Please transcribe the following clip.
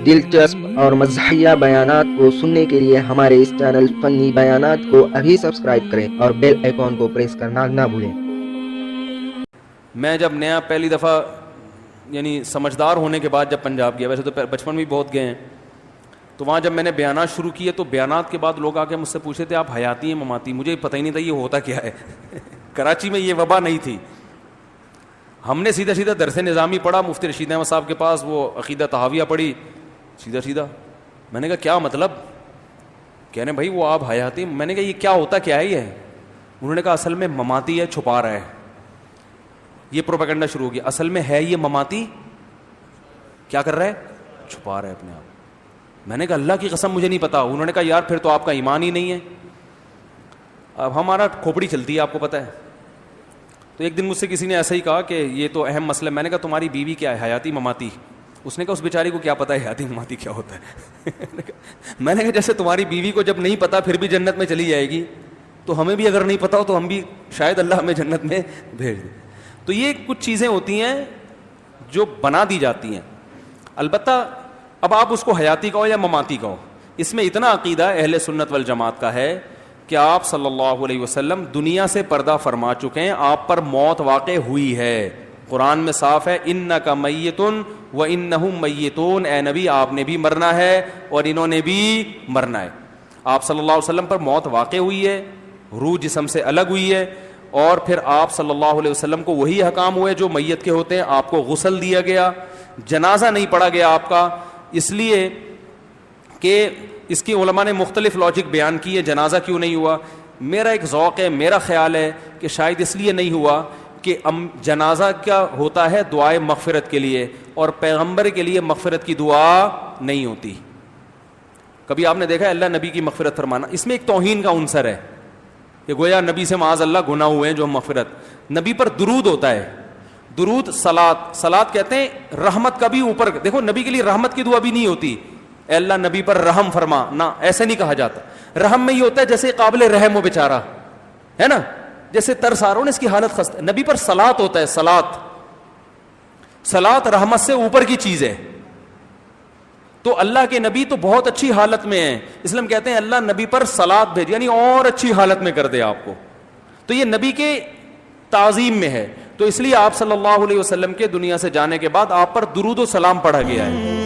دلچسپ اور مزاحیہ بیانات کو سننے کے لیے ہمارے اس چینل فنی بیانات کو ابھی سبسکرائب کریں اور بیل آئیکن کو پریس کرنا نہ بھولیں۔ میں جب نیا پہلی دفعہ یعنی سمجھدار ہونے کے بعد جب پنجاب گیا، ویسے تو بچپن میں بھی بہت گئے ہیں، تو وہاں جب میں نے بیانات شروع کیے تو بیانات کے بعد لوگ آ کے مجھ سے پوچھے تھے آپ حیاتی ہیں مماتی؟ مجھے پتہ ہی نہیں تھا یہ ہوتا کیا ہے۔ کراچی میں یہ وبا نہیں تھی، ہم نے سیدھا سیدھا درس نظامی پڑھا مفتی رشید احمد صاحب کے پاس، وہ عقیدہ طحاویہ پڑھی سیدھا سیدھا۔ میں نے کہا کیا مطلب؟ کہہ رہے بھائی وہ آپ حیاتی، میں نے کہا یہ کیا ہوتا کیا ہے یہ؟ انہوں نے کہا اصل میں مماتی ہے، چھپا رہا ہے۔ یہ پروپیگنڈا شروع ہو گیا، اصل میں ہے یہ مماتی، کیا کر رہا ہے؟ چھپا رہا ہے اپنے آپ۔ میں نے کہا اللہ کی قسم مجھے نہیں پتا۔ انہوں نے کہا یار پھر تو آپ کا ایمان ہی نہیں ہے۔ اب ہمارا کھوپڑی چلتی ہے آپ کو پتہ ہے۔ تو ایک دن مجھ سے کسی نے ایسا ہی کہا کہ یہ تو اہم مسئلہ ہے۔ میں نے کہا تمہاری بیوی کیا ہے، حیاتی مماتی؟ اس نے کہا اس بیچاری کو کیا پتا ہے حیاتی مماتی کیا ہوتا ہے۔ میں نے کہا جیسے تمہاری بیوی کو جب نہیں پتا پھر بھی جنت میں چلی جائے گی، تو ہمیں بھی اگر نہیں پتا ہو تو ہم بھی شاید اللہ ہمیں جنت میں بھیج دے۔ تو یہ کچھ چیزیں ہوتی ہیں جو بنا دی جاتی ہیں۔ البتہ اب آپ اس کو حیاتی کہو یا مماتی کہو، اس میں اتنا عقیدہ اہل سنت والجماعت کا ہے کہ آپ صلی اللہ علیہ وسلم دنیا سے پردہ فرما چکے ہیں، آپ پر موت واقع ہوئی ہے۔ قرآن میں صاف ہے انک میت وانہم میتون، اے نبی آپ نے بھی مرنا ہے اور انہوں نے بھی مرنا ہے۔ آپ صلی اللہ علیہ وسلم پر موت واقع ہوئی ہے، روح جسم سے الگ ہوئی ہے، اور پھر آپ صلی اللہ علیہ وسلم کو وہی احکام ہوئے جو میت کے ہوتے ہیں۔ آپ کو غسل دیا گیا، جنازہ نہیں پڑھا گیا آپ کا، اس لیے کہ اس کی علماء نے مختلف لاجک بیان کی ہے جنازہ کیوں نہیں ہوا۔ میرا ایک ذوق ہے، میرا خیال ہے کہ شاید اس لیے نہیں ہوا کہ جنازہ کیا ہوتا ہے دعائے مغفرت کے لیے، اور پیغمبر کے لیے مغفرت کی دعا نہیں ہوتی۔ کبھی آپ نے دیکھا ہے اللہ نبی کی مغفرت فرمانا؟ اس میں ایک توہین کا عنصر ہے کہ گویا نبی سے معاذ اللہ گناہ ہوئے ہیں جو مغفرت۔ نبی پر درود ہوتا ہے، درود صلات کہتے ہیں رحمت کا بھی اوپر۔ دیکھو نبی کے لیے رحمت کی دعا بھی نہیں ہوتی اے اللہ نبی پر رحم فرما، نہ ایسے نہیں کہا جاتا۔ رحم میں یہ ہوتا ہے جیسے قابل رحم ہو بیچارہ، ہے نا، جیسے ترس آ رہا ہو نا، اس کی حالت خستہ۔ نبی پر صلات ہوتا ہے، صلات رحمت سے اوپر کی چیز ہے۔ تو اللہ کے نبی تو بہت اچھی حالت میں ہیں، اس لیے ہم کہتے ہیں اللہ نبی پر صلات بھیج، یعنی اور اچھی حالت میں کر دے آپ کو۔ تو یہ نبی کے تعظیم میں ہے، تو اس لیے آپ صلی اللہ علیہ وسلم کے دنیا سے جانے کے بعد آپ پر درود و سلام پڑھا گیا ہے۔